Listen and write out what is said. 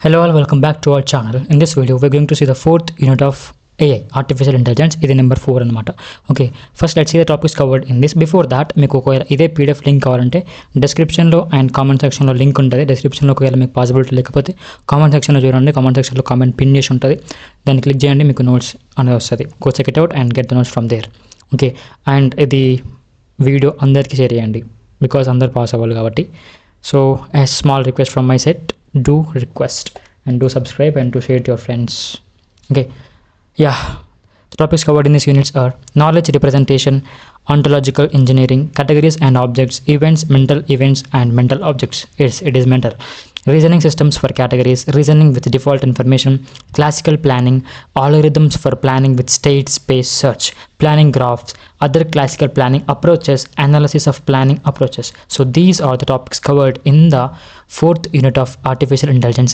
Hello all, welcome back to our channel. In this video, we're going to see the fourth unit of AI, Artificial Intelligence. This is number 4 అనమాట. Okay, first let's see the topics covered in this. Before that, మీకు ఒకవేళ ఇదే PDF link కావాలంటే డిస్క్రిప్షన్లో and comment సెక్షన్లో link ఉంటుంది. డిస్క్రిప్షన్లో ఒకవేళ మీకు పాసిబిలిటీ లేకపోతే కామెంట్ సెక్షన్లో చూడండి. కామెంట్ సెక్షన్లో కామెంట్ పిన్ చేసి ఉంటుంది. దాన్ని క్లిక్ చేయండి, మీకు నోట్స్ అనేది వస్తుంది. Go check it out and get the notes from there. Okay, and ఇది వీడియో అందరికీ షేర్ చేయండి బికాజ్ అందరు పాస్ అవ్వాలి కాబట్టి. So a small request from my side, do request and do subscribe and to share to your friends. Okay, yeah, the topics covered in these units are knowledge representation, ontological engineering, categories and objects, events, and mental objects. Yes, it is mental. Reasoning systems for categories, reasoning with default information, classical planning, algorithms for planning with state space search, planning graphs, other classical planning approaches, analysis of planning approaches. So these are the topics covered in the fourth unit of artificial intelligence